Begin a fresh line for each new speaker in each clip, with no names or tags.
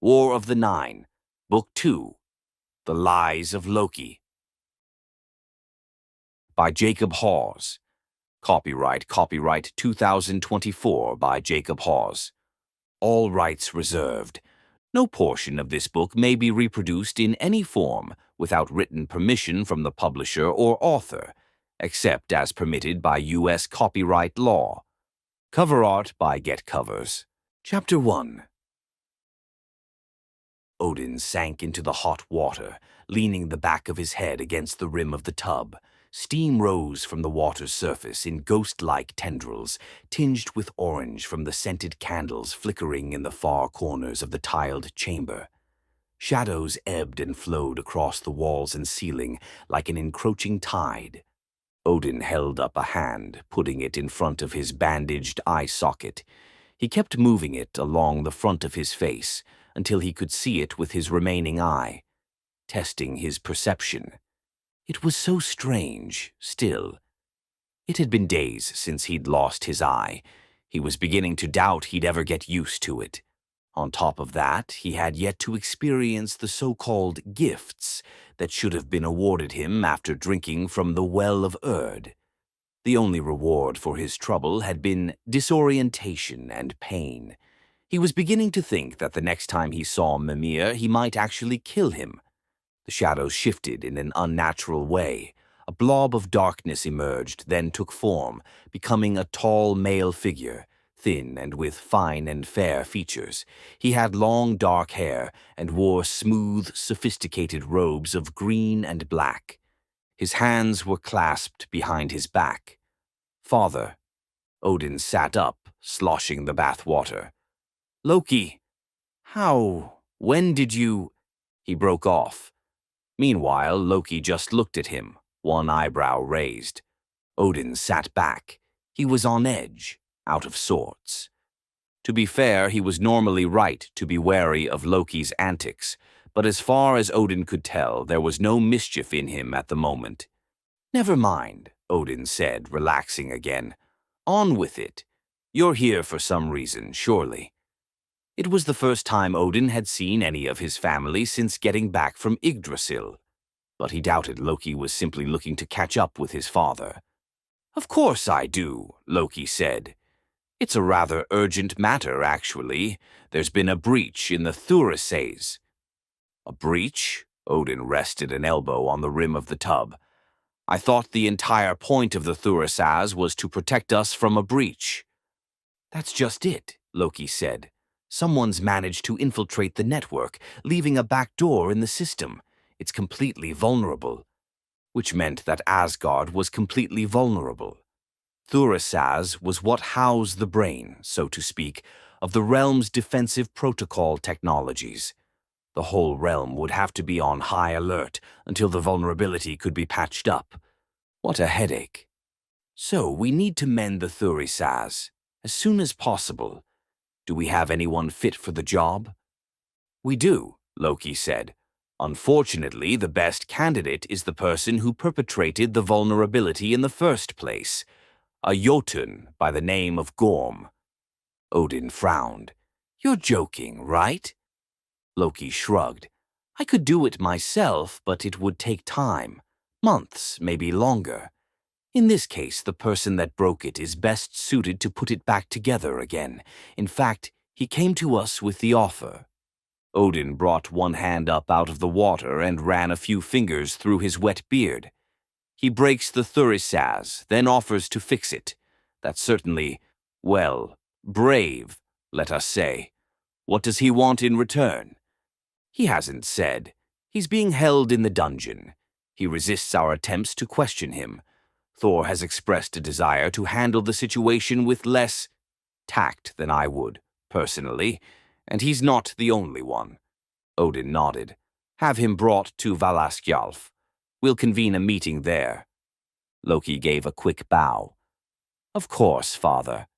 War of the Nine, Book 2, The Lies of Loki. By Jacob Hawes. Copyright 2024 by Jacob Hawes. All rights reserved. No portion of this book may be reproduced in any form without written permission from the publisher or author, except as permitted by U.S. copyright law. Cover art by Get Covers. Chapter 1. Odin sank into the hot water, leaning the back of his head against the rim of the tub. Steam rose from the water's surface in ghost-like tendrils, tinged with orange from the scented candles flickering in the far corners of the tiled chamber. Shadows ebbed and flowed across the walls and ceiling like an encroaching tide. Odin held up a hand, putting it in front of his bandaged eye socket. He kept moving it along the front of his face until he could see it with his remaining eye, testing his perception. It was so strange, still. It had been days since he'd lost his eye. He was beginning to doubt he'd ever get used to it. On top of that, he had yet to experience the so-called gifts that should have been awarded him after drinking from the Well of Erd. The only reward for his trouble had been disorientation and pain. He was beginning to think that the next time he saw Mimir, he might actually kill him. The shadows shifted in an unnatural way. A blob of darkness emerged, then took form, becoming a tall male figure, thin and with fine and fair features. He had long dark hair and wore smooth, sophisticated robes of green and black. His hands were clasped behind his back. "Father." Odin sat up, sloshing the bath water. "Loki, when did you—" He broke off. Meanwhile, Loki just looked at him, one eyebrow raised. Odin sat back. He was on edge, out of sorts. To be fair, he was normally right to be wary of Loki's antics, but as far as Odin could tell, there was no mischief in him at the moment. "Never mind," Odin said, relaxing again. "On with it. You're here for some reason, surely." It was the first time Odin had seen any of his family since getting back from Yggdrasil, but he doubted Loki was simply looking to catch up with his father. "Of course I do," Loki said. "It's a rather urgent matter, actually. There's been a breach in the Thurisaz." "A breach?" Odin rested an elbow on the rim of the tub. "I thought the entire point of the Thurisaz was to protect us from a breach." "That's just it," Loki said. "Someone's managed to infiltrate the network, leaving a back door in the system. It's completely vulnerable." Which meant that Asgard was completely vulnerable. Thurisaz was what housed the brain, so to speak, of the realm's defensive protocol technologies. The whole realm would have to be on high alert until the vulnerability could be patched up. What a headache. "So we need to mend the Thurisaz as soon as possible. Do we have anyone fit for the job?" "We do," Loki said. "Unfortunately, the best candidate is the person who perpetrated the vulnerability in the first place, a Jotun by the name of Gorm." Odin frowned. "You're joking, right?" Loki shrugged. "I could do it myself, but it would take time. Months, maybe longer. In this case, the person that broke it is best suited to put it back together again. In fact, he came to us with the offer." Odin brought one hand up out of the water and ran a few fingers through his wet beard. "He breaks the Thurisaz, then offers to fix it. That's certainly, well, brave, let us say. What does he want in return?" "He hasn't said. He's being held in the dungeon. He resists our attempts to question him. Thor has expressed a desire to handle the situation with less tact than I would, personally, and he's not the only one." Odin nodded. "Have him brought to Valaskjalf. We'll convene a meeting there." Loki gave a quick bow. "Of course, father."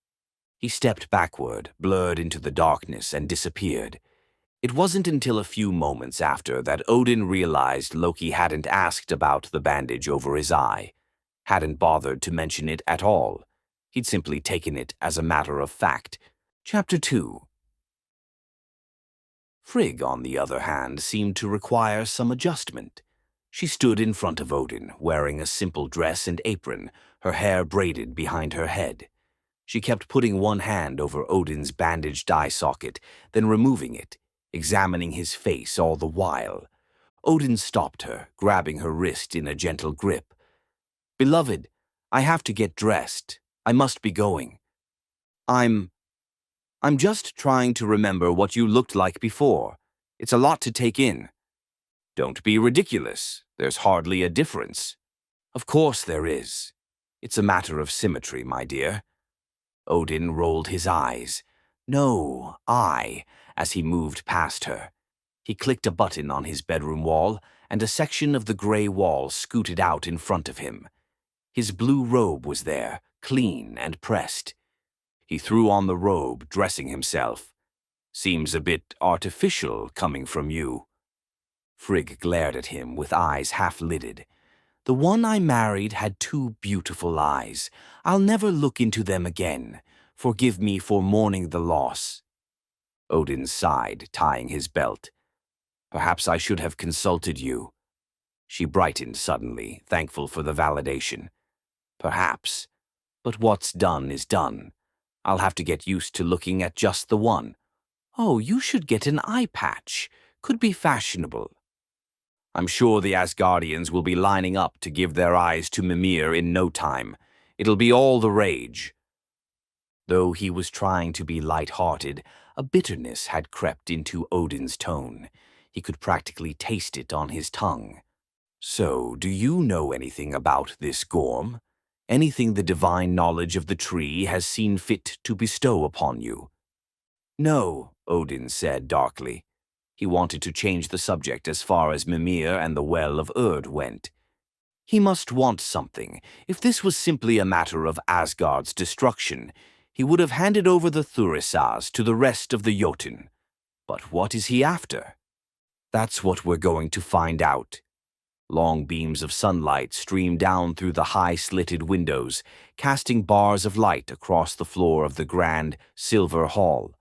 He stepped backward, blurred into the darkness, and disappeared. It wasn't until a few moments after that Odin realized Loki hadn't asked about the bandage over his eye, hadn't bothered to mention it at all. He'd simply taken it as a matter of fact. Chapter 2. Frigg, on the other hand, seemed to require some adjustment. She stood in front of Odin, wearing a simple dress and apron, her hair braided behind her head. She kept putting one hand over Odin's bandaged eye socket, then removing it, examining his face all the while. Odin stopped her, grabbing her wrist in a gentle grip. "Beloved, I have to get dressed. I must be going. I'm just trying to remember what you looked like before. It's a lot to take in." "Don't be ridiculous. There's hardly a difference." "Of course there is. It's a matter of symmetry, my dear." Odin rolled his eyes. "No, as he moved past her. He clicked a button on his bedroom wall, and a section of the gray wall scooted out in front of him. His blue robe was there, clean and pressed. He threw on the robe, dressing himself. "Seems a bit artificial coming from you." Frigg glared at him with eyes half-lidded. "The one I married had two beautiful eyes. I'll never look into them again. Forgive me for mourning the loss." Odin sighed, tying his belt. "Perhaps I should have consulted you." She brightened suddenly, thankful for the validation. "Perhaps. But what's done is done. I'll have to get used to looking at just the one." "Oh, you should get an eye patch. Could be fashionable." "I'm sure the Asgardians will be lining up to give their eyes to Mimir in no time. It'll be all the rage." Though he was trying to be light-hearted, a bitterness had crept into Odin's tone. He could practically taste it on his tongue. "So, do you know anything about this Gorm? Anything the divine knowledge of the tree has seen fit to bestow upon you?" "No," Odin said darkly. He wanted to change the subject as far as Mimir and the Well of Urd went. He must want something. If this was simply a matter of Asgard's destruction, he would have handed over the Thurisaz to the rest of the Jotun. But what is he after? That's what we're going to find out. Long beams of sunlight streamed down through the high-slitted windows, casting bars of light across the floor of the grand, silver hall.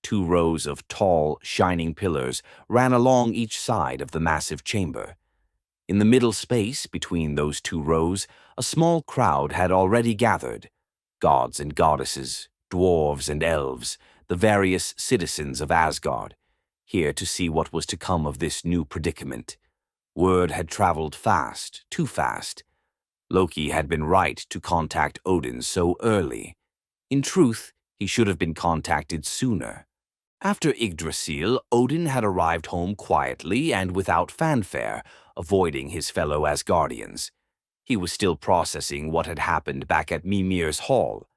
2 rows of tall, shining pillars ran along each side of the massive chamber. In the middle space between those 2 rows, a small crowd had already gathered. Gods and goddesses, dwarves and elves, the various citizens of Asgard, here to see what was to come of this new predicament. Word had traveled fast, too fast. Loki had been right to contact Odin so early. In truth, he should have been contacted sooner. After Yggdrasil, Odin had arrived home quietly and without fanfare, avoiding his fellow Asgardians. He was still processing what had happened back at Mimir's hall.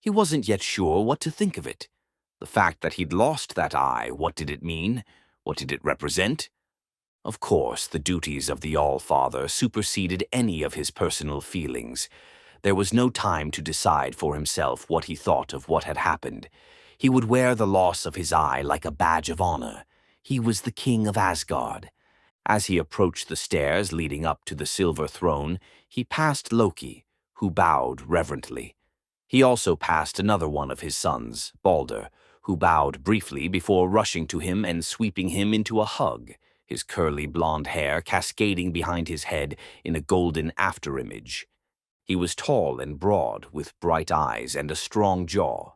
He wasn't yet sure what to think of it. The fact that he'd lost that eye, what did it mean? What did it represent? Of course, the duties of the All-Father superseded any of his personal feelings. There was no time to decide for himself what he thought of what had happened. He would wear the loss of his eye like a badge of honor. He was the king of Asgard. As he approached the stairs leading up to the silver throne, he passed Loki, who bowed reverently. He also passed another one of his sons, Balder, who bowed briefly before rushing to him and sweeping him into a hug, his curly blonde hair cascading behind his head in a golden afterimage. He was tall and broad, with bright eyes and a strong jaw.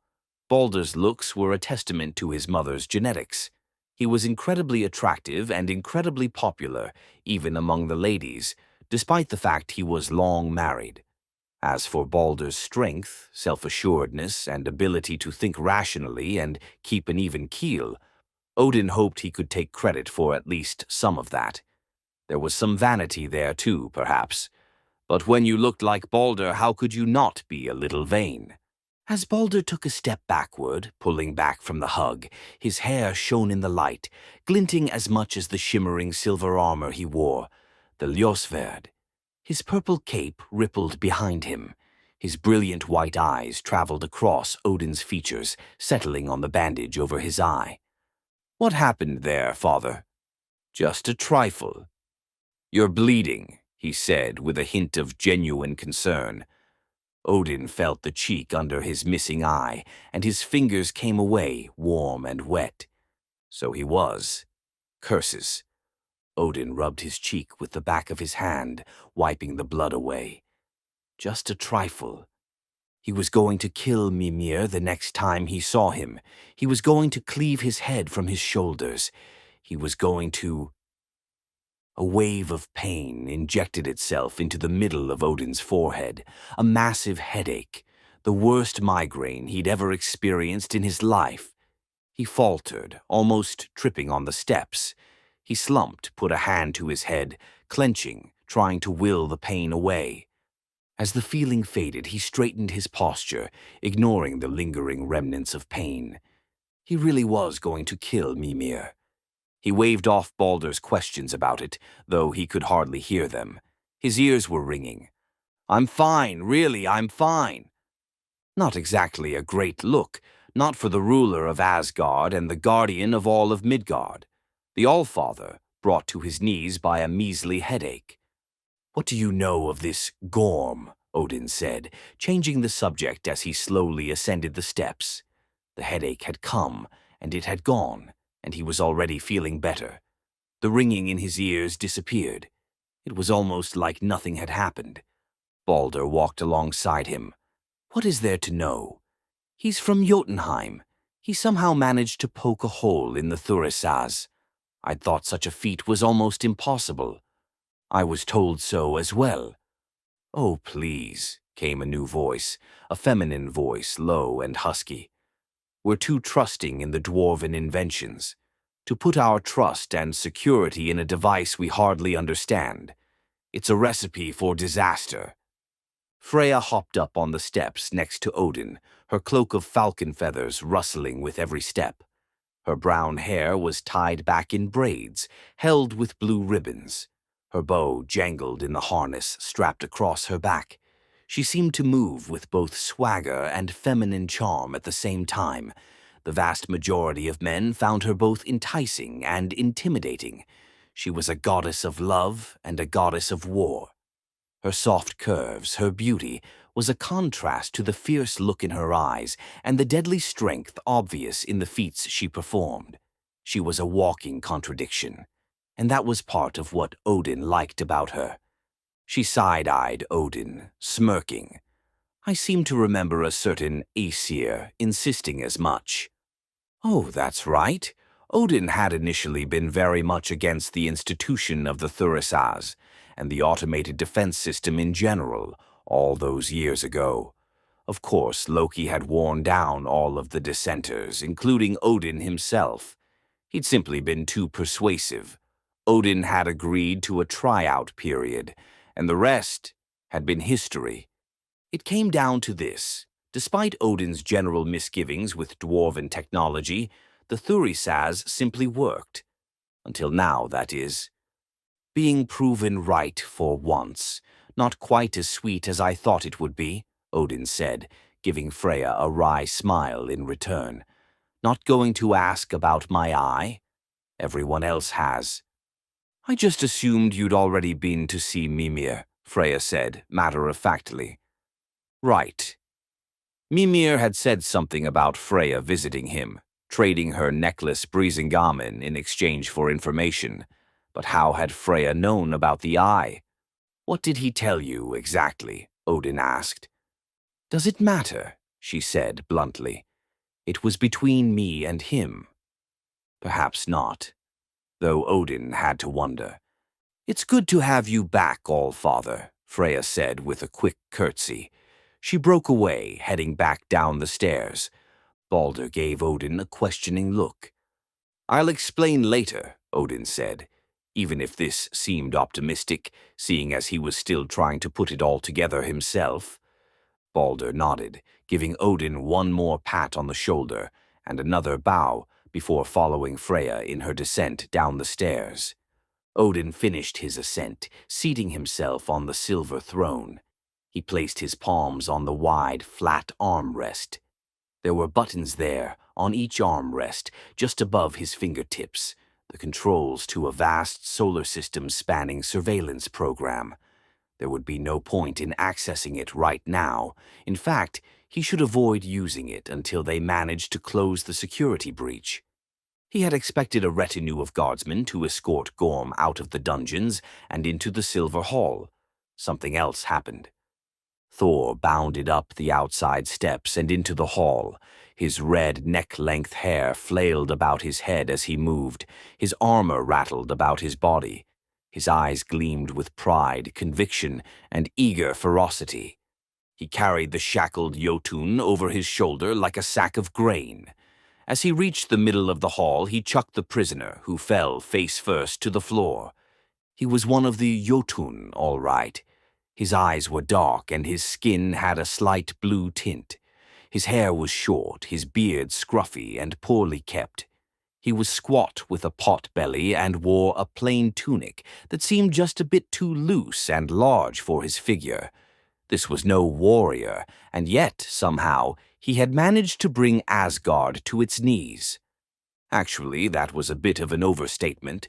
Balder's looks were a testament to his mother's genetics. He was incredibly attractive and incredibly popular, even among the ladies, despite the fact he was long married. As for Balder's strength, self-assuredness, and ability to think rationally and keep an even keel, Odin hoped he could take credit for at least some of that. There was some vanity there too, perhaps. But when you looked like Balder, how could you not be a little vain? As Balder took a step backward, pulling back from the hug, his hair shone in the light, glinting as much as the shimmering silver armor he wore, the Ljósverd. His purple cape rippled behind him. His brilliant white eyes traveled across Odin's features, settling on the bandage over his eye. "What happened there, father?" "Just a trifle." "You're bleeding," he said with a hint of genuine concern. Odin felt the cheek under his missing eye, and his fingers came away, warm and wet. So he was. Curses. Odin rubbed his cheek with the back of his hand, wiping the blood away. Just a trifle. He was going to kill Mimir the next time he saw him. He was going to cleave his head from his shoulders. He was going to... A wave of pain injected itself into the middle of Odin's forehead, a massive headache, the worst migraine he'd ever experienced in his life. He faltered, almost tripping on the steps. He slumped, put a hand to his head, clenching, trying to will the pain away. As the feeling faded, he straightened his posture, ignoring the lingering remnants of pain. He really was going to kill Mimir. He waved off Baldur's questions about it, though he could hardly hear them. His ears were ringing. "I'm fine, really, I'm fine." Not exactly a great look, not for the ruler of Asgard and the guardian of all of Midgard, the Allfather, brought to his knees by a measly headache. "What do you know of this Gorm?" Odin said, changing the subject as he slowly ascended the steps. The headache had come, and it had gone, and he was already feeling better. The ringing in his ears disappeared. It was almost like nothing had happened. Baldur walked alongside him. "What is there to know? He's from Jotunheim. He somehow managed to poke a hole in the Thurisaz. I'd thought such a feat was almost impossible. I was told so as well." "Oh, please," came a new voice, a feminine voice, low and husky. "We're too trusting in the dwarven inventions. To put our trust and security in a device we hardly understand. It's a recipe for disaster." Freya hopped up on the steps next to Odin, her cloak of falcon feathers rustling with every step. Her brown hair was tied back in braids, held with blue ribbons. Her bow jangled in the harness strapped across her back. She seemed to move with both swagger and feminine charm at the same time. The vast majority of men found her both enticing and intimidating. She was a goddess of love and a goddess of war. Her soft curves, her beauty, was a contrast to the fierce look in her eyes and the deadly strength obvious in the feats she performed. She was a walking contradiction, and that was part of what Odin liked about her. She side-eyed Odin, smirking. I seem to remember a certain Aesir insisting as much. Oh, that's right. Odin had initially been very much against the institution of the Thurisaz and the automated defense system in general all those years ago. Of course, Loki had worn down all of the dissenters, including Odin himself. He'd simply been too persuasive. Odin had agreed to a tryout period, and the rest had been history. It came down to this. Despite Odin's general misgivings with dwarven technology, the Thurisaz simply worked. Until now, that is. Being proven right for once. Not quite as sweet as I thought it would be, Odin said, giving Freya a wry smile in return. Not going to ask about my eye? Everyone else has. I just assumed you'd already been to see Mimir, Freya said, matter-of-factly. Right. Mimir had said something about Freya visiting him, trading her necklace Brisingamen in exchange for information. But how had Freya known about the eye? What did he tell you, exactly? Odin asked. Does it matter? She said bluntly. It was between me and him. Perhaps not, though Odin had to wonder. It's good to have you back, Allfather, Freya said with a quick curtsy. She broke away, heading back down the stairs. Baldur gave Odin a questioning look. I'll explain later, Odin said, even if this seemed optimistic, seeing as he was still trying to put it all together himself. Baldur nodded, giving Odin one more pat on the shoulder and another bow before following Freya in her descent down the stairs. Odin finished his ascent, seating himself on the silver throne. He placed his palms on the wide, flat armrest. There were buttons there, on each armrest, just above his fingertips, the controls to a vast solar system-spanning surveillance program. There would be no point in accessing it right now. In fact, he should avoid using it until they managed to close the security breach. He had expected a retinue of guardsmen to escort Gorm out of the dungeons and into the Silver Hall. Something else happened. Thor bounded up the outside steps and into the hall. His red neck-length hair flailed about his head as he moved. His armor rattled about his body. His eyes gleamed with pride, conviction, and eager ferocity. He carried the shackled Jotun over his shoulder like a sack of grain. As he reached the middle of the hall, he chucked the prisoner, who fell face first to the floor. He was one of the Jotun, all right. His eyes were dark, and his skin had a slight blue tint. His hair was short, his beard scruffy and poorly kept. He was squat with a pot belly and wore a plain tunic that seemed just a bit too loose and large for his figure. This was no warrior, and yet, somehow, he had managed to bring Asgard to its knees. Actually, that was a bit of an overstatement.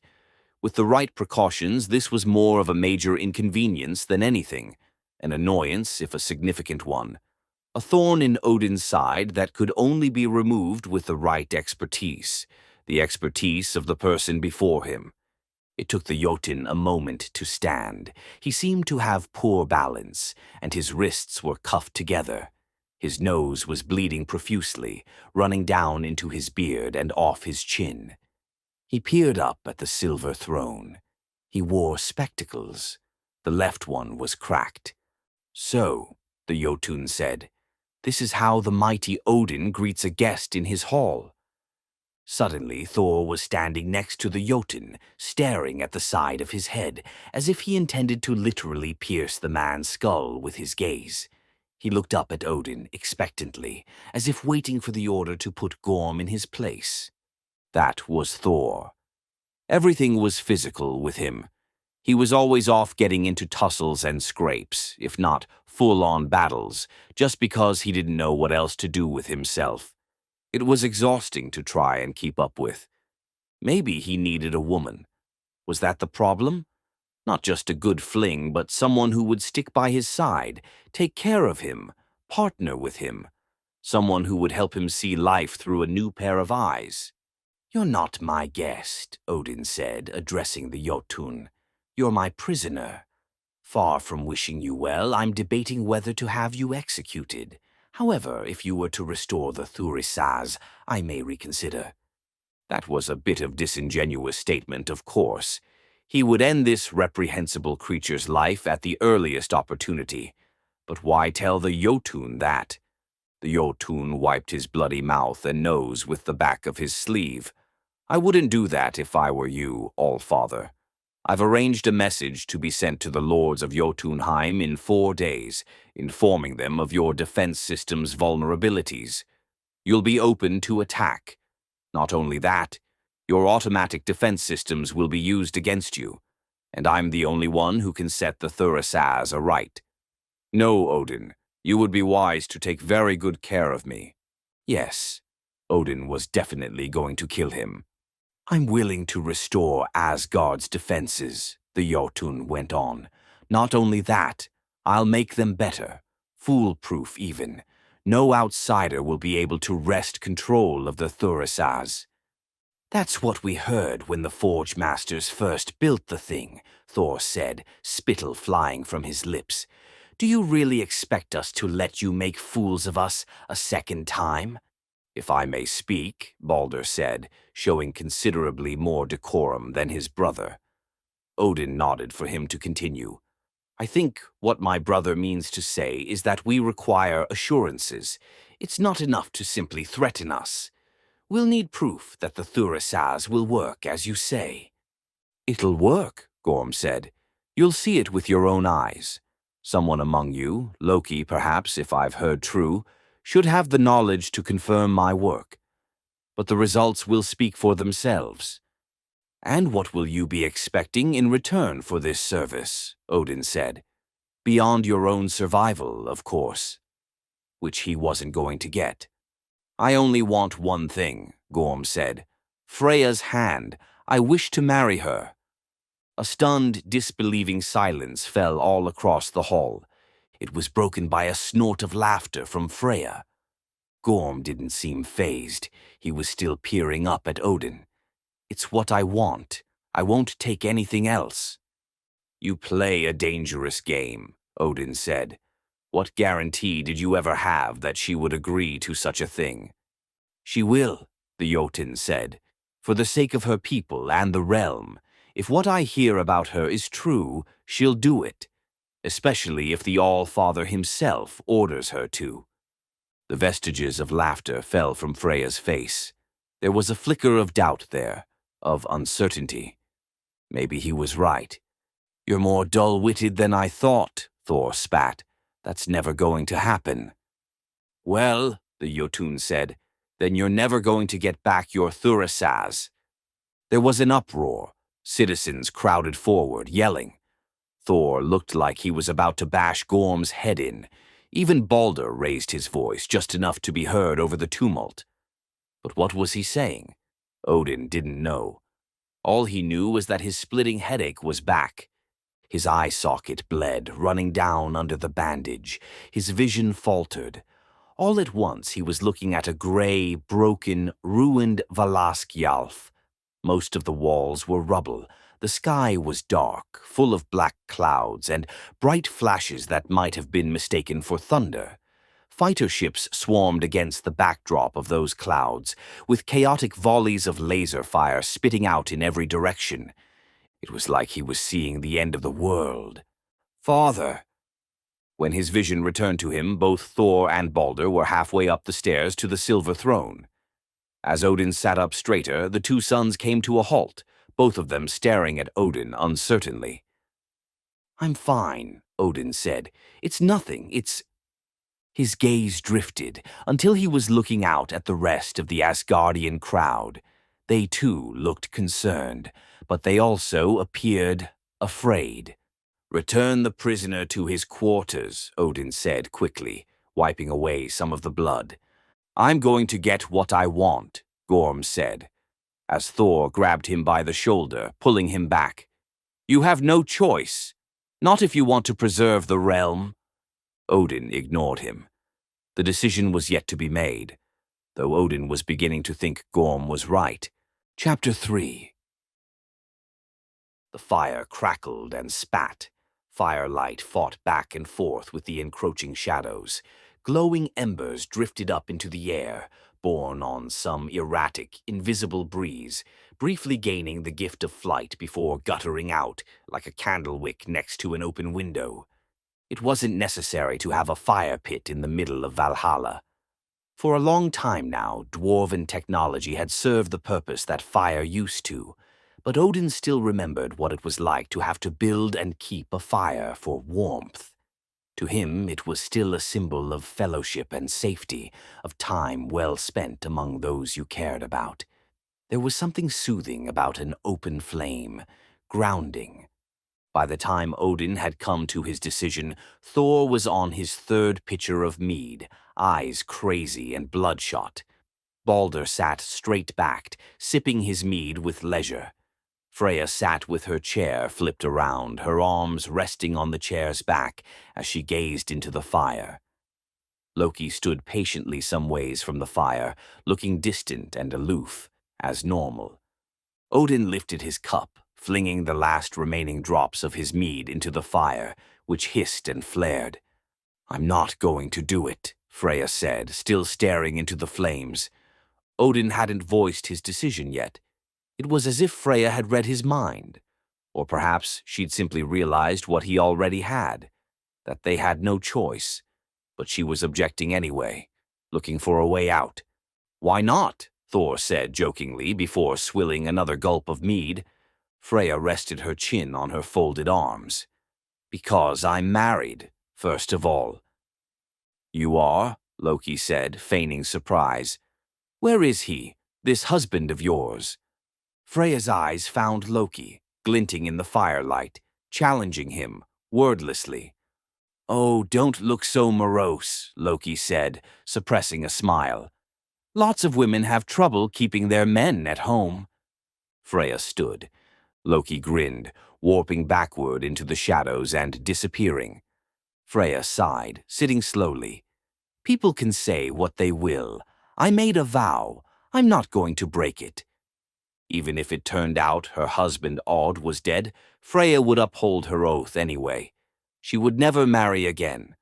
With the right precautions, this was more of a major inconvenience than anything, an annoyance if a significant one, a thorn in Odin's side that could only be removed with the right expertise, the expertise of the person before him. It took the Jotun a moment to stand. He seemed to have poor balance, and his wrists were cuffed together. His nose was bleeding profusely, running down into his beard and off his chin. He peered up at the silver throne. He wore spectacles. The left one was cracked. "So," the Jotun said, "this is how the mighty Odin greets a guest in his hall." Suddenly, Thor was standing next to the Jotun, staring at the side of his head, as if he intended to literally pierce the man's skull with his gaze. He looked up at Odin expectantly, as if waiting for the order to put Gorm in his place. That was Thor. Everything was physical with him. He was always off getting into tussles and scrapes, if not full-on battles, just because he didn't know what else to do with himself. It was exhausting to try and keep up with. Maybe he needed a woman. Was that the problem? Not just a good fling, but someone who would stick by his side, take care of him, partner with him. Someone who would help him see life through a new pair of eyes. "You're not my guest," Odin said, addressing the Jotun. "You're my prisoner. Far from wishing you well, I'm debating whether to have you executed. However, if you were to restore the Thurisaz, I may reconsider." That was a bit of disingenuous statement, of course. He would end this reprehensible creature's life at the earliest opportunity. But why tell the Jotun that? The Jotun wiped his bloody mouth and nose with the back of his sleeve. "I wouldn't do that if I were you, Allfather. I've arranged a message to be sent to the lords of Jotunheim in 4 days, informing them of your defense system's vulnerabilities. You'll be open to attack. Not only that, your automatic defense systems will be used against you, and I'm the only one who can set the Thurisaz aright. No, Odin, you would be wise to take very good care of me." Yes, Odin was definitely going to kill him. "I'm willing to restore Asgard's defenses," the Jotun went on. "Not only that, I'll make them better, foolproof even. No outsider will be able to wrest control of the Thurisaz." "That's what we heard when the Forge Masters first built the thing," Thor said, spittle flying from his lips. "Do you really expect us to let you make fools of us a second time?" "If I may speak," Balder said, showing considerably more decorum than his brother. Odin nodded for him to continue. "I think what my brother means to say is that we require assurances. It's not enough to simply threaten us. We'll need proof that the Thurisaz will work as you say." "It'll work," Gorm said. "You'll see it with your own eyes. Someone among you, Loki perhaps if I've heard true, should have the knowledge to confirm my work. But the results will speak for themselves." "And what will you be expecting in return for this service?" Odin said. "Beyond your own survival, of course." Which he wasn't going to get. "I only want one thing," Gorm said. "Freya's hand. I wish to marry her." A stunned, disbelieving silence fell all across the hall. It was broken by a snort of laughter from Freya. Gorm didn't seem fazed. He was still peering up at Odin. It's what I want. I won't take anything else." "You play a dangerous game," Odin said. "What guarantee did you ever have that she would agree to such a thing?" "She will," the Jotun said, "for the sake of her people and the realm. If what I hear about her is true, she'll do it, especially if the All-Father himself orders her to." The vestiges of laughter fell from Freya's face. There was a flicker of doubt there, of uncertainty. Maybe he was right. "You're more dull-witted than I thought," Thor spat. "That's never going to happen." "Well," the Jotun said, "then you're never going to get back your Thurisaz." There was an uproar. Citizens crowded forward, yelling. Thor looked like he was about to bash Gorm's head in. Even Balder raised his voice, just enough to be heard over the tumult. But what was he saying? Odin didn't know. All he knew was that his splitting headache was back. His eye socket bled, running down under the bandage. His vision faltered. All at once he was looking at a gray, broken, ruined Valaskjalf. Most of the walls were rubble. The sky was dark, full of black clouds and bright flashes that might have been mistaken for thunder. Fighter ships swarmed against the backdrop of those clouds, with chaotic volleys of laser fire spitting out in every direction. It was like he was seeing the end of the world. "Father!" When his vision returned to him, both Thor and Balder were halfway up the stairs to the silver throne. As Odin sat up straighter, the two sons came to a halt, both of them staring at Odin uncertainly. "I'm fine," Odin said. "It's nothing, it's—" His gaze drifted until he was looking out at the rest of the Asgardian crowd. They too looked concerned, but they also appeared afraid. "Return the prisoner to his quarters," Odin said quickly, wiping away some of the blood. "I'm going to get what I want," Gorm said, as Thor grabbed him by the shoulder, pulling him back. "You have no choice. Not if you want to preserve the realm." Odin ignored him. The decision was yet to be made, though Odin was beginning to think Gorm was right. Chapter 3. The fire crackled and spat. Firelight fought back and forth with the encroaching shadows. Glowing embers drifted up into the air, borne on some erratic, invisible breeze, briefly gaining the gift of flight before guttering out like a candle wick next to an open window. It wasn't necessary to have a fire pit in the middle of Valhalla. For a long time now, dwarven technology had served the purpose that fire used to, but Odin still remembered what it was like to have to build and keep a fire for warmth. To him, it was still a symbol of fellowship and safety, of time well spent among those you cared about. There was something soothing about an open flame, grounding. By the time Odin had come to his decision, Thor was on his third pitcher of mead, eyes crazy and bloodshot. Balder sat straight-backed, sipping his mead with leisure. Freya sat with her chair flipped around, her arms resting on the chair's back as she gazed into the fire. Loki stood patiently some ways from the fire, looking distant and aloof, as normal. Odin lifted his cup, flinging the last remaining drops of his mead into the fire, which hissed and flared. "I'm not going to do it," Freya said, still staring into the flames. Odin hadn't voiced his decision yet. It was as if Freya had read his mind, or perhaps she'd simply realized what he already had, that they had no choice, but she was objecting anyway, looking for a way out. "Why not?" Thor said jokingly before swilling another gulp of mead. Freya rested her chin on her folded arms. "Because I'm married, first of all." "You are?" Loki said, feigning surprise. "Where is he, this husband of yours?" Freya's eyes found Loki, glinting in the firelight, challenging him, wordlessly. "Oh, don't look so morose," Loki said, suppressing a smile. "Lots of women have trouble keeping their men at home." Freya stood. Loki grinned, warping backward into the shadows and disappearing. Freya sighed, sitting slowly. "People can say what they will. I made a vow. I'm not going to break it." Even if it turned out her husband Odd was dead, Freya would uphold her oath anyway. She would never marry again.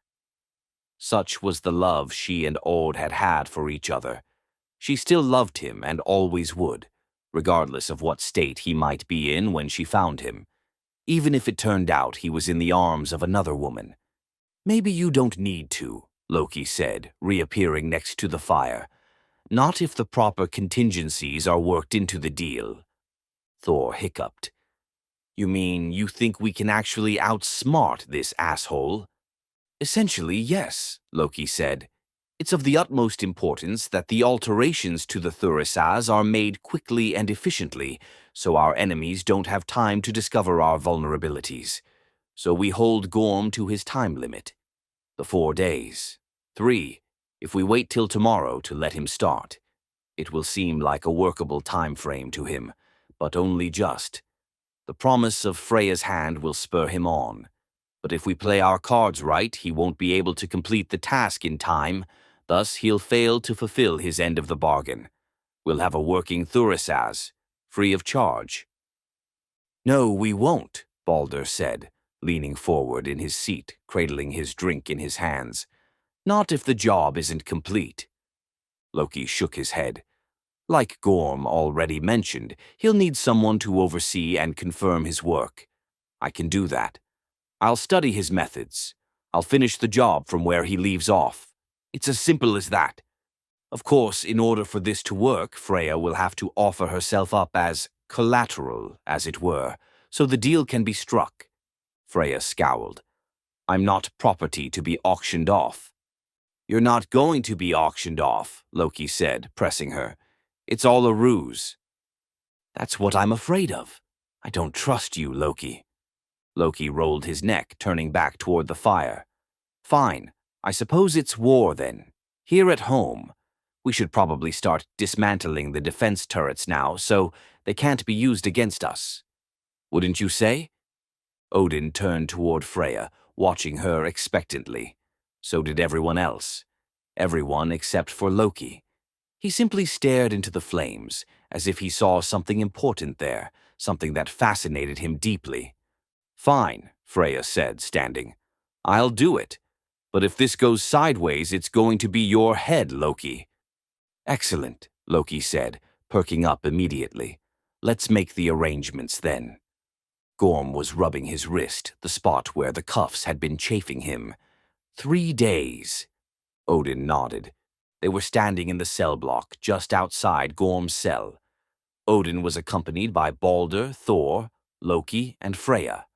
Such was the love she and Odd had had for each other. She still loved him and always would, regardless of what state he might be in when she found him, even if it turned out he was in the arms of another woman. "Maybe you don't need to," Loki said, reappearing next to the fire. "Not if the proper contingencies are worked into the deal." Thor hiccuped. "You mean you think we can actually outsmart this asshole?" "Essentially, yes," Loki said. "It's of the utmost importance that the alterations to the Thurisaz are made quickly and efficiently, so our enemies don't have time to discover our vulnerabilities. So we hold Gorm to his time limit. The 4 days. 3, if we wait till tomorrow to let him start. It will seem like a workable time frame to him, but only just. The promise of Freya's hand will spur him on. But if we play our cards right, he won't be able to complete the task in time. Thus, he'll fail to fulfill his end of the bargain. We'll have a working Thurisaz, free of charge." "No, we won't," Balder said, leaning forward in his seat, cradling his drink in his hands. "Not if the job isn't complete." Loki shook his head. "Like Gorm already mentioned, he'll need someone to oversee and confirm his work. I can do that. I'll study his methods. I'll finish the job from where he leaves off. It's as simple as that. Of course, in order for this to work, Freya will have to offer herself up as collateral, as it were, so the deal can be struck." Freya scowled. "I'm not property to be auctioned off." "You're not going to be auctioned off," Loki said, pressing her. "It's all a ruse." "That's what I'm afraid of. I don't trust you, Loki." Loki rolled his neck, turning back toward the fire. "Fine. I suppose it's war then. Here at home. We should probably start dismantling the defense turrets now, so they can't be used against us. Wouldn't you say?" Odin turned toward Freya, watching her expectantly. So did everyone else. Everyone except for Loki. He simply stared into the flames, as if he saw something important there, something that fascinated him deeply. "Fine," Freya said, standing. "I'll do it. But if this goes sideways, it's going to be your head, Loki." "Excellent," Loki said, perking up immediately. "Let's make the arrangements then." Gorm was rubbing his wrist, the spot where the cuffs had been chafing him. 3 days. Odin nodded. They were standing in the cell block just outside Gorm's cell. Odin was accompanied by Balder, Thor, Loki, and Freya,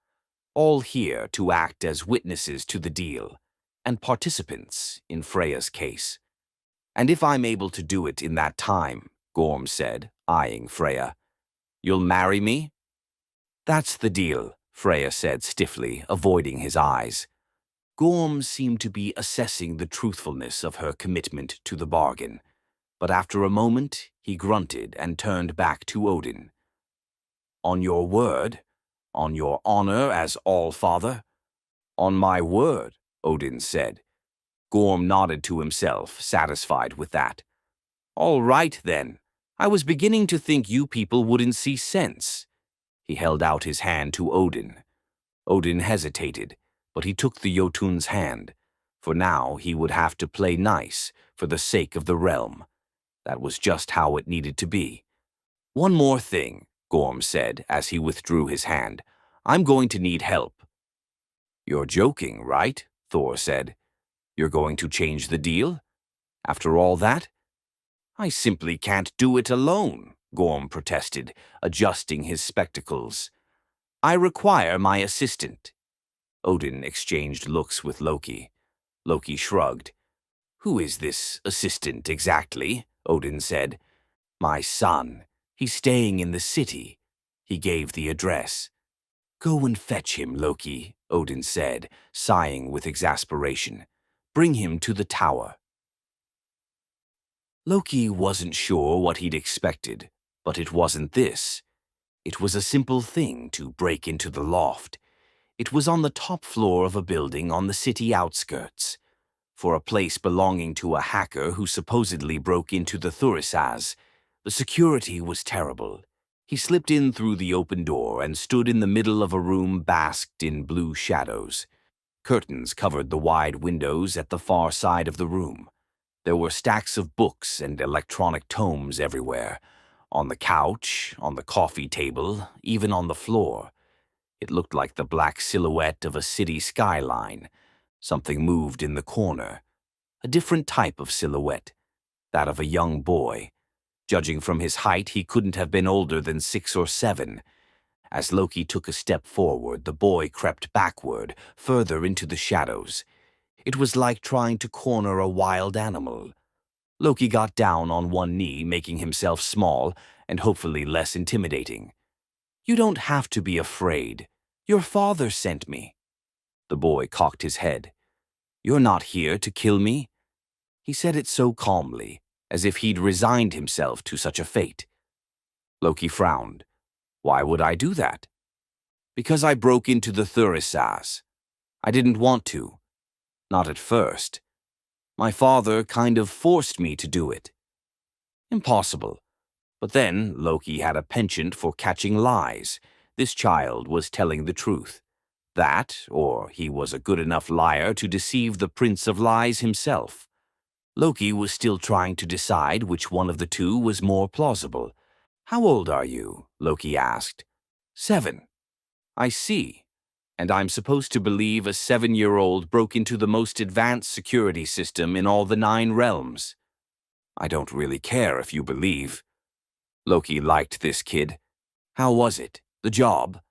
all here to act as witnesses to the deal, and participants in Freya's case. "And if I'm able to do it in that time," Gorm said, eyeing Freya, "you'll marry me?" "That's the deal," Freya said stiffly, avoiding his eyes. Gorm seemed to be assessing the truthfulness of her commitment to the bargain, but after a moment he grunted and turned back to Odin. "On your word? On your honor as All-Father?" "On my word," Odin said. Gorm nodded to himself, satisfied with that. "All right, then. I was beginning to think you people wouldn't see sense." He held out his hand to Odin. Odin hesitated, but he took the Jotun's hand. For now he would have to play nice, for the sake of the realm. That was just how it needed to be. "One more thing," Gorm said as he withdrew his hand. "I'm going to need help." "You're joking, right?" Thor said. "You're going to change the deal? After all that?" "I simply can't do it alone," Gorm protested, adjusting his spectacles. "I require my assistant." Odin exchanged looks with Loki. Loki shrugged. "Who is this assistant exactly?" Odin said. "My son. He's staying in the city." He gave the address. "Go and fetch him, Loki," Odin said, sighing with exasperation. "Bring him to the tower." Loki wasn't sure what he'd expected, but it wasn't this. It was a simple thing to break into the loft. It was on the top floor of a building on the city outskirts. For a place belonging to a hacker who supposedly broke into the Thurisaz, the security was terrible. He slipped in through the open door and stood in the middle of a room basked in blue shadows. Curtains covered the wide windows at the far side of the room. There were stacks of books and electronic tomes everywhere, on the couch, on the coffee table, even on the floor. It looked like the black silhouette of a city skyline. Something moved in the corner. A different type of silhouette, that of a young boy. Judging from his height, he couldn't have been older than 6 or 7. As Loki took a step forward, the boy crept backward, further into the shadows. It was like trying to corner a wild animal. Loki got down on one knee, making himself small and hopefully less intimidating. "You don't have to be afraid. Your father sent me." The boy cocked his head. "You're not here to kill me?" He said it so calmly, as if he'd resigned himself to such a fate. Loki frowned. "Why would I do that?" "Because I broke into the Thurisaz. I didn't want to. Not at first. My father kind of forced me to do it." "Impossible." But then Loki had a penchant for catching lies. This child was telling the truth. That, or he was a good enough liar to deceive the Prince of Lies himself. Loki was still trying to decide which one of the two was more plausible. "How old are you?" Loki asked. 7. "I see. And I'm supposed to believe a 7-year-old broke into the most advanced security system in all the 9 realms. I don't really care if you believe." Loki liked this kid. "How was it? The job?"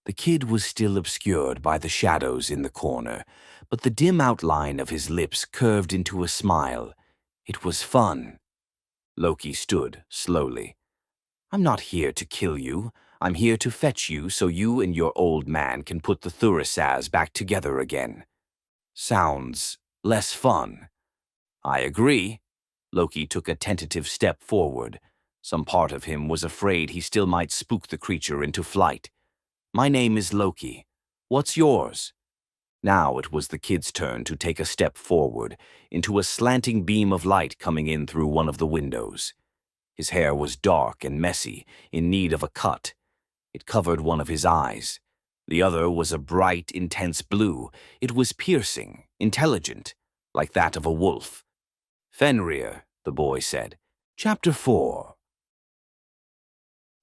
The kid was still obscured by the shadows in the corner, but the dim outline of his lips curved into a smile. "It was fun." Loki stood slowly. "I'm not here to kill you. I'm here to fetch you so you and your old man can put the Thurisaz back together again." "Sounds less fun." "I agree." Loki took a tentative step forward. Some part of him was afraid he still might spook the creature into flight. "My name is Loki. What's yours?" Now it was the kid's turn to take a step forward, into a slanting beam of light coming in through one of the windows. His hair was dark and messy, in need of a cut. It covered one of his eyes. The other was a bright, intense blue. It was piercing, intelligent, like that of a wolf. "Fenrir," the boy said. Chapter 4.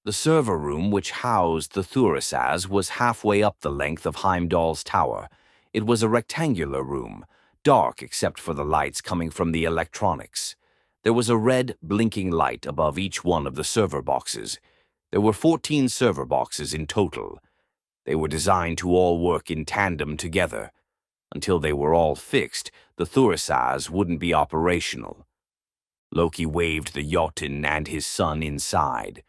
The server room which housed the Thurisaz was halfway up the length of Heimdall's tower. It was a rectangular room, dark except for the lights coming from the electronics. There was a red, blinking light above each one of the server boxes. There were 14 server boxes in total. They were designed to all work in tandem together. Until they were all fixed, the Thurisaz wouldn't be operational. Loki waved the Jotun and his son inside.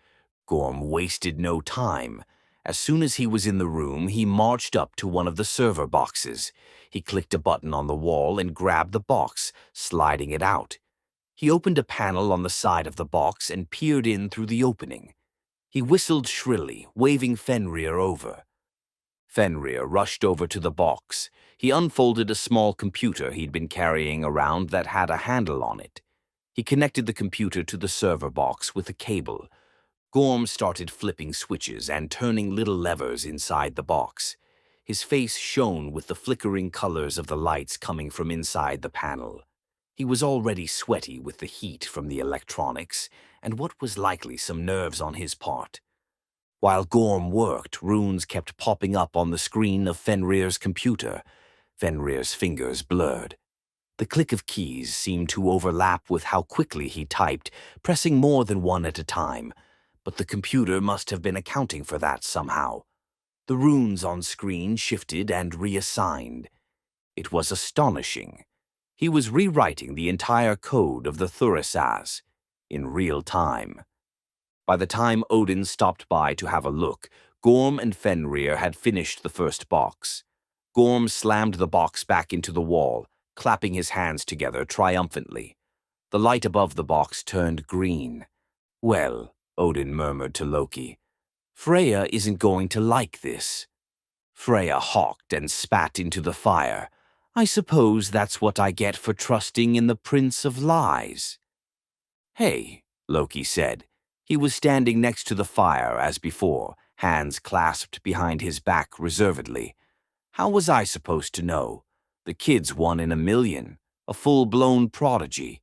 Gorm wasted no time. As soon as he was in the room, he marched up to one of the server boxes. He clicked a button on the wall and grabbed the box, sliding it out. He opened a panel on the side of the box and peered in through the opening. He whistled shrilly, waving Fenrir over. Fenrir rushed over to the box. He unfolded a small computer he'd been carrying around that had a handle on it. He connected the computer to the server box with a cable. Gorm started flipping switches and turning little levers inside the box. His face shone with the flickering colors of the lights coming from inside the panel. He was already sweaty with the heat from the electronics and what was likely some nerves on his part. While Gorm worked, runes kept popping up on the screen of Fenrir's computer. Fenrir's fingers blurred. The click of keys seemed to overlap with how quickly he typed, pressing more than one at a time. But the computer must have been accounting for that somehow. The runes on screen shifted and reassigned. It was astonishing. He was rewriting the entire code of the Thurisaz in real time. By the time Odin stopped by to have a look, Gorm and Fenrir had finished the first box. Gorm slammed the box back into the wall, clapping his hands together triumphantly. The light above the box turned green. "Well," Odin murmured to Loki, "Freya isn't going to like this." Freya hawked and spat into the fire. "I suppose that's what I get for trusting in the Prince of Lies." "Hey," Loki said, He was standing next to the fire as before, hands clasped behind his back reservedly. How was I supposed to know? The kid's 1 in 1,000,000, a full-blown prodigy.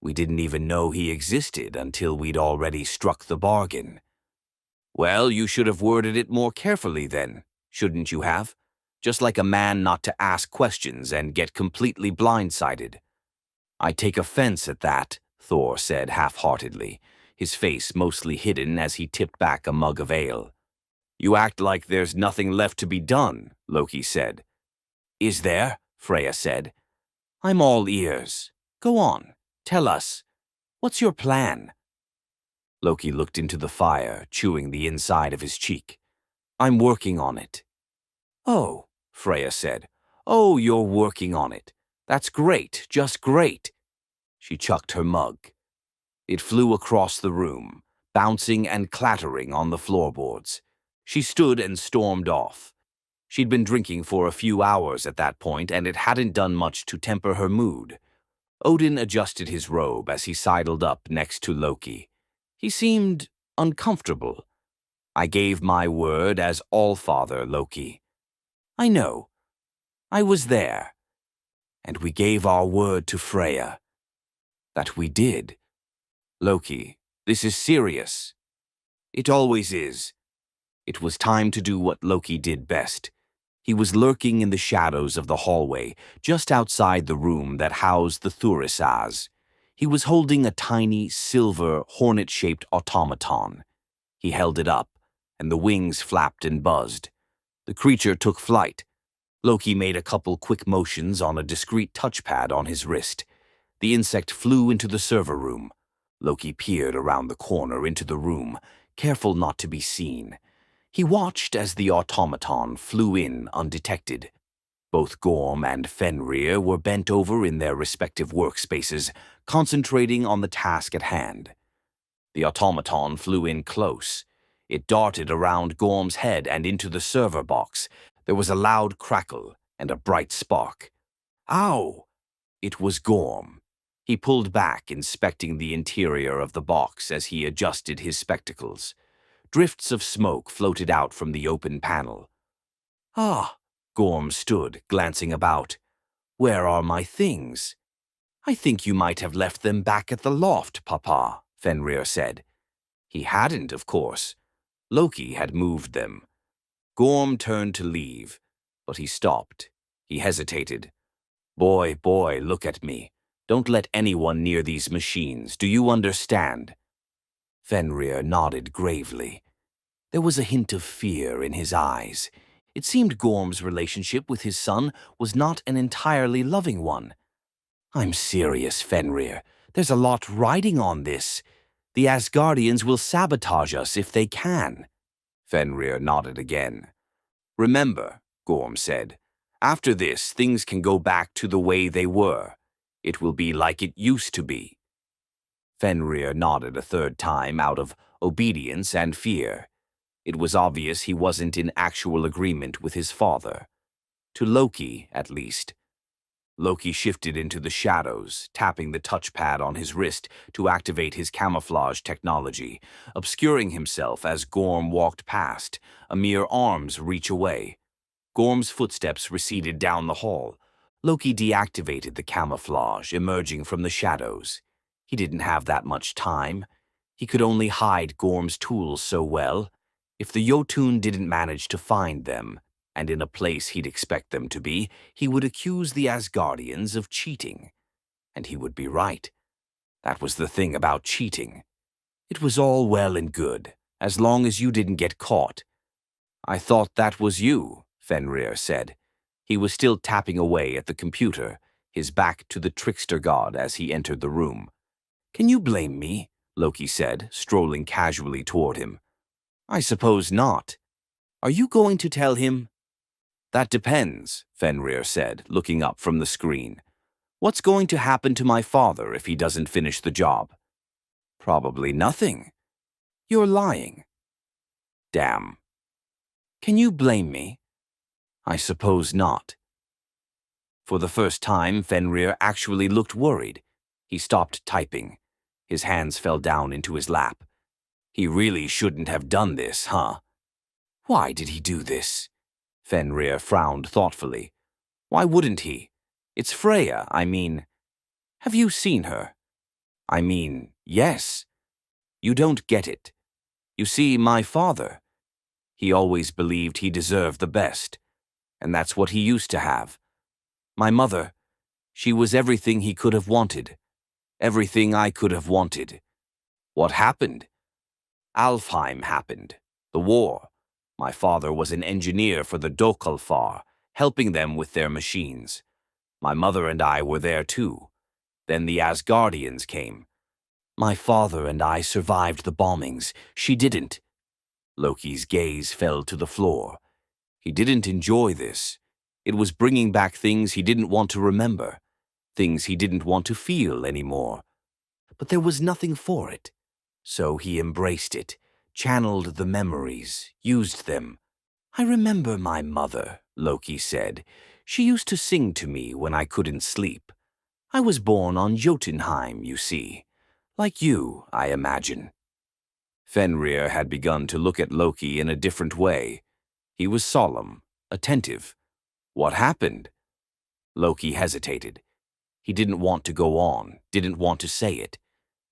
We didn't even know he existed until we'd already struck the bargain. Well, you should have worded it more carefully then, shouldn't you have? Just like a man not to ask questions and get completely blindsided. I take offense at that, Thor said half-heartedly, his face mostly hidden as he tipped back a mug of ale. You act like there's nothing left to be done, Loki said. Is there? Freya said. I'm all ears. Go on, tell us. What's your plan? Loki looked into the fire, chewing the inside of his cheek. I'm working on it. Oh, Freya said. Oh, you're working on it. That's great, just great. She chucked her mug. It flew across the room, bouncing and clattering on the floorboards. She stood and stormed off. She'd been drinking for a few hours at that point, and it hadn't done much to temper her mood. Odin adjusted his robe as he sidled up next to Loki. He seemed uncomfortable. I gave my word as Allfather, Loki. I know. I was there. And we gave our word to Freya. That we did. Loki, this is serious. It always is. It was time to do what Loki did best. He was lurking in the shadows of the hallway, just outside the room that housed the Thurisaz. He was holding a tiny, silver, hornet-shaped automaton. He held it up, and the wings flapped and buzzed. The creature took flight. Loki made a couple quick motions on a discreet touchpad on his wrist. The insect flew into the server room. Loki peered around the corner into the room, careful not to be seen. He watched as the automaton flew in undetected. Both Gorm and Fenrir were bent over in their respective workspaces, concentrating on the task at hand. The automaton flew in close. It darted around Gorm's head and into the server box. There was a loud crackle and a bright spark. Ow! It was Gorm. He pulled back, inspecting the interior of the box as he adjusted his spectacles. Drifts of smoke floated out from the open panel. Ah! Gorm stood, glancing about. Where are my things? I think you might have left them back at the loft, Papa, Fenrir said. He hadn't, of course. Loki had moved them. Gorm turned to leave, but he stopped. He hesitated. Boy, look at me. Don't let anyone near these machines. Do you understand? Fenrir nodded gravely. There was a hint of fear in his eyes. It seemed Gorm's relationship with his son was not an entirely loving one. I'm serious, Fenrir. There's a lot riding on this. The Asgardians will sabotage us if they can. Fenrir nodded again. Remember, Gorm said, after this, things can go back to the way they were. It will be like it used to be. Fenrir nodded a third time out of obedience and fear. It was obvious he wasn't in actual agreement with his father. To Loki, at least. Loki shifted into the shadows, tapping the touchpad on his wrist to activate his camouflage technology, obscuring himself as Gorm walked past, a mere arm's reach away. Gorm's footsteps receded down the hall. Loki deactivated the camouflage, emerging from the shadows. He didn't have that much time. He could only hide Gorm's tools so well. If the Jotun didn't manage to find them, and in a place he'd expect them to be, he would accuse the Asgardians of cheating. And he would be right. That was the thing about cheating. It was all well and good, as long as you didn't get caught. I thought that was you, Fenrir said. He was still tapping away at the computer, his back to the trickster god as he entered the room. Can you blame me? Loki said, strolling casually toward him. I suppose not. Are you going to tell him? That depends, Fenrir said, looking up from the screen. What's going to happen to my father if he doesn't finish the job? Probably nothing. You're lying. Damn. Can you blame me? I suppose not. For the first time, Fenrir actually looked worried. He stopped typing. His hands fell down into his lap. He really shouldn't have done this, huh? Why did he do this? Fenrir frowned thoughtfully. Why wouldn't he? It's Freya, I mean. Have you seen her? I mean, yes. You don't get it. You see, my father, he always believed he deserved the best, and that's what he used to have. My mother, she was everything he could have wanted, everything I could have wanted. What happened? Alfheim happened, the war. My father was an engineer for the Dokalfar, helping them with their machines. My mother and I were there too. Then the Asgardians came. My father and I survived the bombings. She didn't. Loki's gaze fell to the floor. He didn't enjoy this. It was bringing back things he didn't want to remember, things he didn't want to feel anymore. But there was nothing for it. So he embraced it, channeled the memories, used them. I remember my mother, Loki said. She used to sing to me when I couldn't sleep. I was born on Jotunheim, you see. Like you, I imagine. Fenrir had begun to look at Loki in a different way. He was solemn, attentive. What happened? Loki hesitated. He didn't want to go on, didn't want to say it.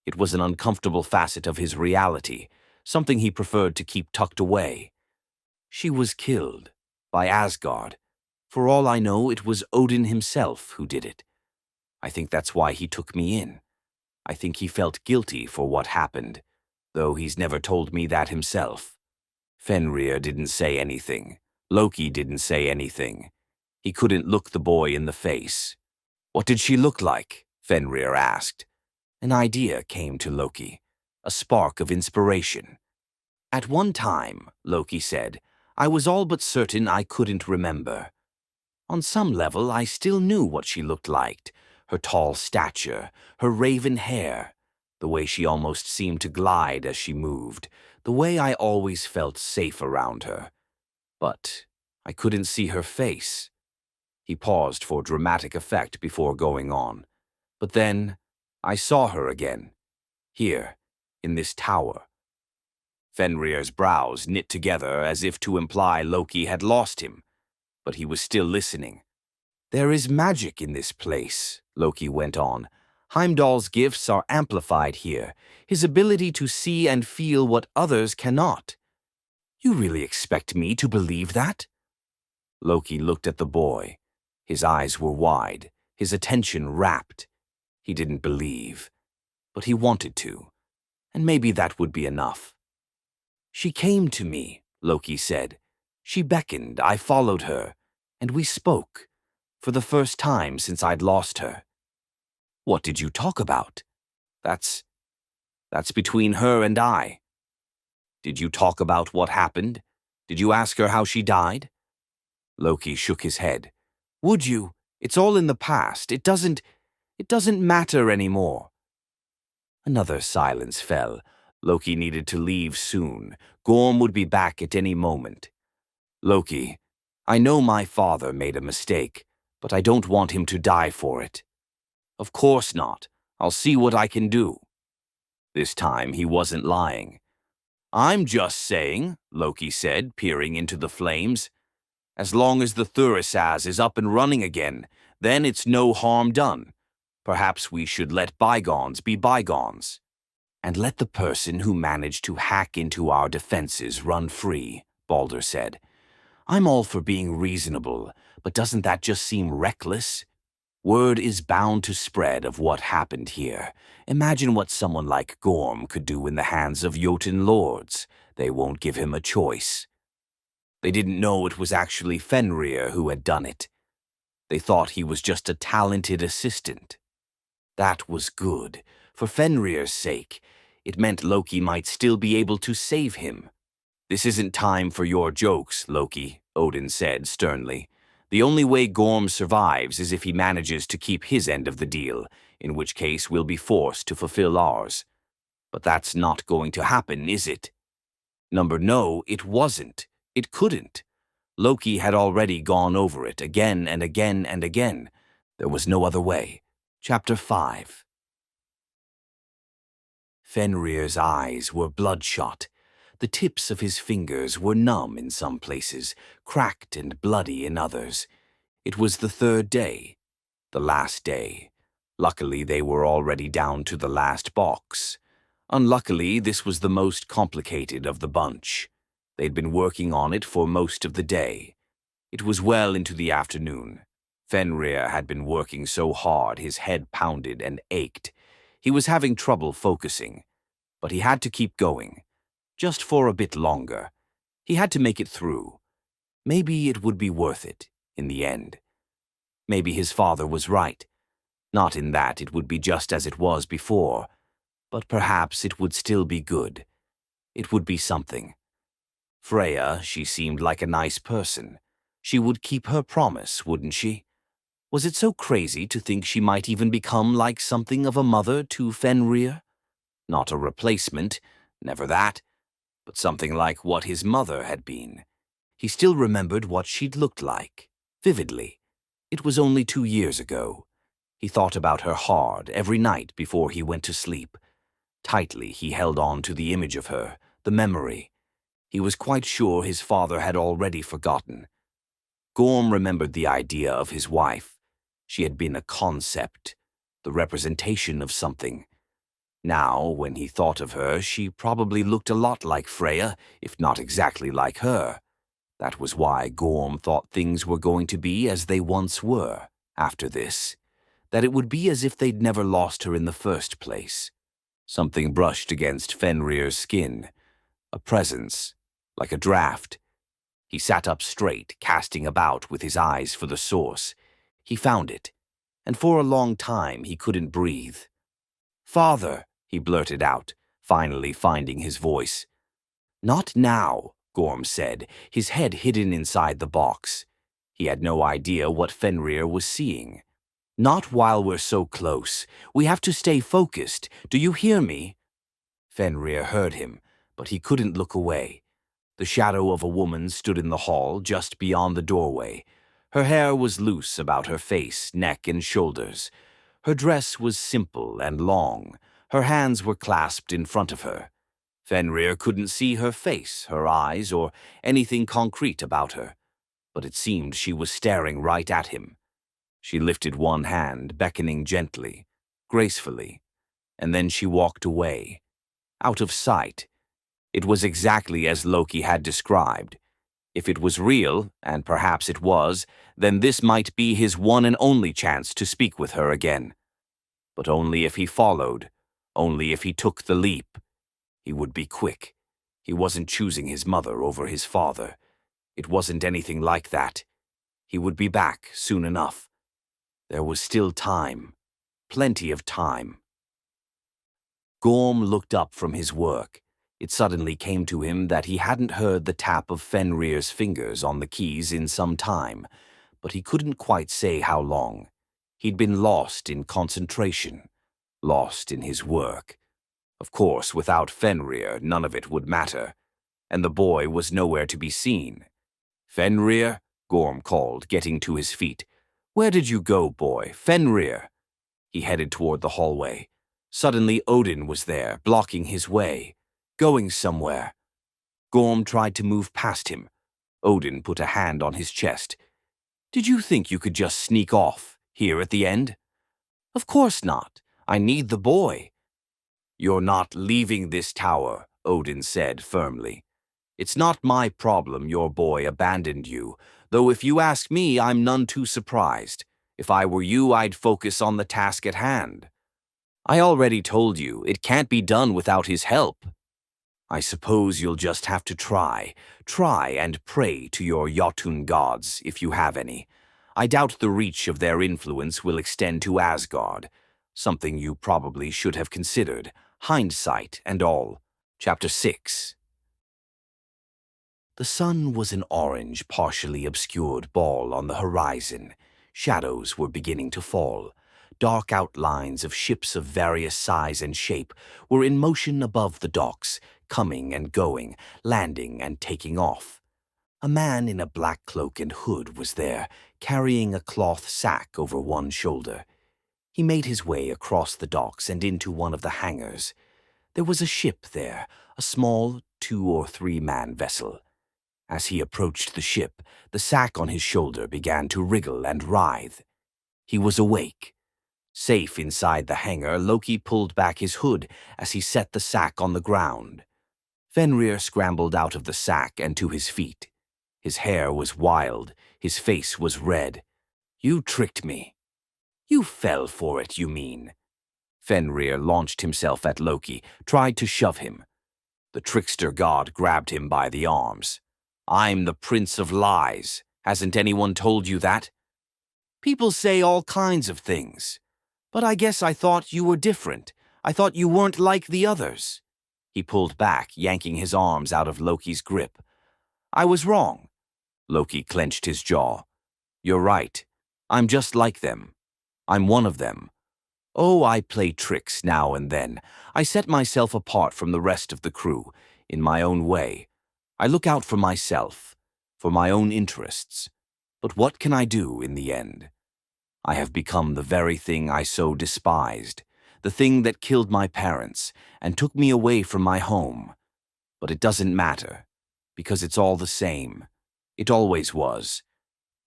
It was an uncomfortable facet of his reality, something he preferred to keep tucked away. She was killed by Asgard. For all I know, it was Odin himself who did it. I think that's why he took me in. I think he felt guilty for what happened, though he's never told me that himself. Fenrir didn't say anything. Loki didn't say anything. He couldn't look the boy in the face. What did she look like? Fenrir asked. An idea came to Loki, a spark of inspiration. At one time, Loki said, I was all but certain I couldn't remember. On some level, I still knew what she looked like, her tall stature, her raven hair, the way she almost seemed to glide as she moved, the way I always felt safe around her. But I couldn't see her face. He paused for dramatic effect before going on. But then I saw her again, here, in this tower. Fenrir's brows knit together as if to imply Loki had lost him, but he was still listening. There is magic in this place, Loki went on. Heimdall's gifts are amplified here, his ability to see and feel what others cannot. You really expect me to believe that? Loki looked at the boy. His eyes were wide, his attention rapt. He didn't believe, but he wanted to, and maybe that would be enough. She came to me, Loki said. She beckoned, I followed her, and we spoke, for the first time since I'd lost her. What did you talk about? That's between her and I. Did you talk about what happened? Did you ask her how she died? Loki shook his head. Would you? It's all in the past. It doesn't matter anymore. Another silence fell. Loki needed to leave soon. Gorm would be back at any moment. Loki, I know my father made a mistake, but I don't want him to die for it. Of course not. I'll see what I can do. This time he wasn't lying. I'm just saying, Loki said, peering into the flames. As long as the Thurisaz is up and running again, then it's no harm done. Perhaps we should let bygones be bygones. And let the person who managed to hack into our defenses run free, Balder said. I'm all for being reasonable, but doesn't that just seem reckless? Word is bound to spread of what happened here. Imagine what someone like Gorm could do in the hands of Jotun lords. They won't give him a choice. They didn't know it was actually Fenrir who had done it. They thought he was just a talented assistant. That was good. For Fenrir's sake, it meant Loki might still be able to save him. This isn't time for your jokes, Loki, Odin said sternly. The only way Gorm survives is if he manages to keep his end of the deal, in which case we'll be forced to fulfill ours. But that's not going to happen, is it? No, it wasn't. It couldn't. Loki had already gone over it again and again and again. There was no other way. Chapter 5. Fenrir's eyes were bloodshot. The tips of his fingers were numb in some places, cracked and bloody in others. It was the third day, the last day. Luckily, they were already down to the last box. Unluckily, this was the most complicated of the bunch. They'd been working on it for most of the day. It was well into the afternoon. Fenrir had been working so hard his head pounded and ached. He was having trouble focusing, but he had to keep going, just for a bit longer. He had to make it through. Maybe it would be worth it, in the end. Maybe his father was right. Not in that it would be just as it was before, but perhaps it would still be good. It would be something. Freya, she seemed like a nice person. She would keep her promise, wouldn't she? Was it so crazy to think she might even become like something of a mother to Fenrir? Not a replacement, never that, but something like what his mother had been. He still remembered what she'd looked like, vividly. It was only 2 years ago. He thought about her hard every night before he went to sleep. Tightly he held on to the image of her, the memory. He was quite sure his father had already forgotten. Gorm remembered the idea of his wife. She had been a concept, the representation of something. Now, when he thought of her, she probably looked a lot like Freya, if not exactly like her. That was why Gorm thought things were going to be as they once were, after this. That it would be as if they'd never lost her in the first place. Something brushed against Fenrir's skin. A presence, like a draft. He sat up straight, casting about with his eyes for the source. He found it, and for a long time he couldn't breathe. "Father," he blurted out, finally finding his voice. "Not now," Gorm said, his head hidden inside the box. He had no idea what Fenrir was seeing. "Not while we're so close. We have to stay focused. Do you hear me?" Fenrir heard him, but he couldn't look away. The shadow of a woman stood in the hall just beyond the doorway. Her hair was loose about her face, neck, and shoulders. Her dress was simple and long. Her hands were clasped in front of her. Fenrir couldn't see her face, her eyes, or anything concrete about her, but it seemed she was staring right at him. She lifted one hand, beckoning gently, gracefully, and then she walked away, out of sight. It was exactly as Loki had described. If it was real, and perhaps it was, then this might be his one and only chance to speak with her again. But only if he followed, only if he took the leap. He would be quick. He wasn't choosing his mother over his father. It wasn't anything like that. He would be back soon enough. There was still time, plenty of time. Gorm looked up from his work. It suddenly came to him that he hadn't heard the tap of Fenrir's fingers on the keys in some time, but he couldn't quite say how long. He'd been lost in concentration, lost in his work. Of course, without Fenrir, none of it would matter, and the boy was nowhere to be seen. "Fenrir?" Gorm called, getting to his feet. "Where did you go, boy? Fenrir?" He headed toward the hallway. Suddenly Odin was there, blocking his way. Going somewhere. Gorm tried to move past him. Odin put a hand on his chest. "Did you think you could just sneak off, here at the end?" "Of course not. I need the boy." "You're not leaving this tower," Odin said firmly. "It's not my problem your boy abandoned you, though if you ask me, I'm none too surprised. If I were you, I'd focus on the task at hand. I already told you, it can't be done without his help. I suppose you'll just have to try and pray to your Jotun gods, if you have any. I doubt the reach of their influence will extend to Asgard, something you probably should have considered, hindsight and all." Chapter 6. The sun was an orange, partially obscured ball on the horizon. Shadows were beginning to fall. Dark outlines of ships of various size and shape were in motion above the docks, coming and going, landing and taking off. A man in a black cloak and hood was there, carrying a cloth sack over one shoulder. He made his way across the docks and into one of the hangars. There was a ship there, a small 2- or 3-man vessel. As he approached the ship, the sack on his shoulder began to wriggle and writhe. He was awake. Safe inside the hangar, Loki pulled back his hood as he set the sack on the ground. Fenrir scrambled out of the sack and to his feet. His hair was wild, his face was red. "You tricked me." "You fell for it, you mean?" Fenrir launched himself at Loki, tried to shove him. The trickster god grabbed him by the arms. "I'm the Prince of Lies. Hasn't anyone told you that?" "People say all kinds of things. But I guess I thought you were different. I thought you weren't like the others." He pulled back, yanking his arms out of Loki's grip. "I was wrong." Loki clenched his jaw. "You're right. I'm just like them. I'm one of them. Oh, I play tricks now and then. I set myself apart from the rest of the crew, in my own way. I look out for myself, for my own interests. But what can I do in the end? I have become the very thing I so despised, the thing that killed my parents and took me away from my home. But it doesn't matter, because it's all the same. It always was.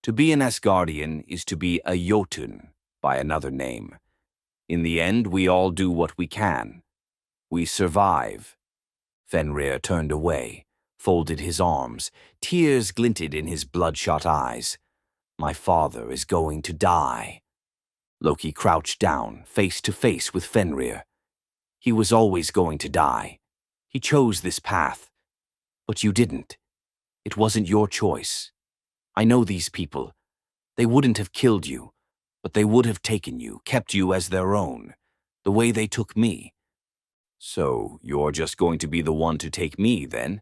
To be an Asgardian is to be a Jotun by another name. In the end, we all do what we can. We survive." Fenrir turned away, folded his arms. Tears glinted in his bloodshot eyes. "My father is going to die." Loki crouched down, face to face with Fenrir. "He was always going to die. He chose this path. But you didn't. It wasn't your choice. I know these people. They wouldn't have killed you, but they would have taken you, kept you as their own, the way they took me. So you're just going to be the one to take me, then?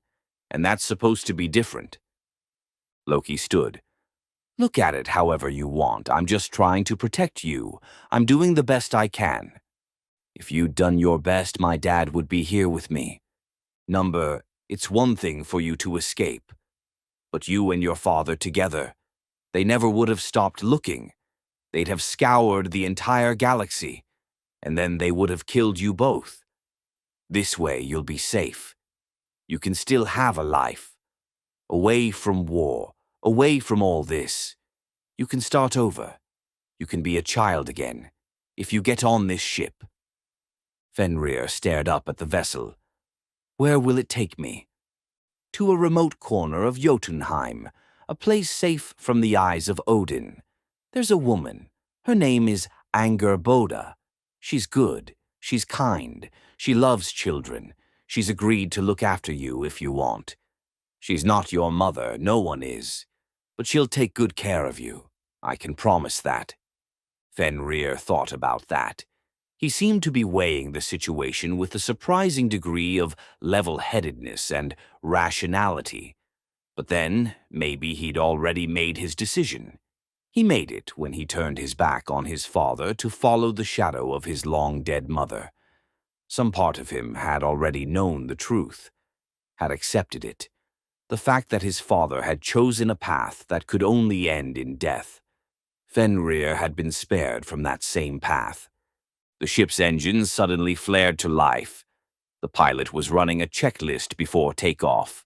And that's supposed to be different." Loki stood. "Look at it however you want. I'm just trying to protect you. I'm doing the best I can. If you'd done your best, my dad would be here with me. It's one thing for you to escape. But you and your father together, they never would have stopped looking. They'd have scoured the entire galaxy, and then they would have killed you both. This way you'll be safe. You can still have a life. Away from war, away from all this. You can start over. You can be a child again, if you get on this ship." Fenrir stared up at the vessel. "Where will it take me?" "To a remote corner of Jotunheim, a place safe from the eyes of Odin. There's a woman. Her name is Angerboda. She's good. She's kind. She loves children. She's agreed to look after you if you want. She's not your mother, no one is. But she'll take good care of you. I can promise that." Fenrir thought about that. He seemed to be weighing the situation with a surprising degree of level-headedness and rationality. But then, maybe he'd already made his decision. He made it when he turned his back on his father to follow the shadow of his long-dead mother. Some part of him had already known the truth, had accepted it. The fact that his father had chosen a path that could only end in death. Fenrir had been spared from that same path. The ship's engines suddenly flared to life. The pilot was running a checklist before takeoff.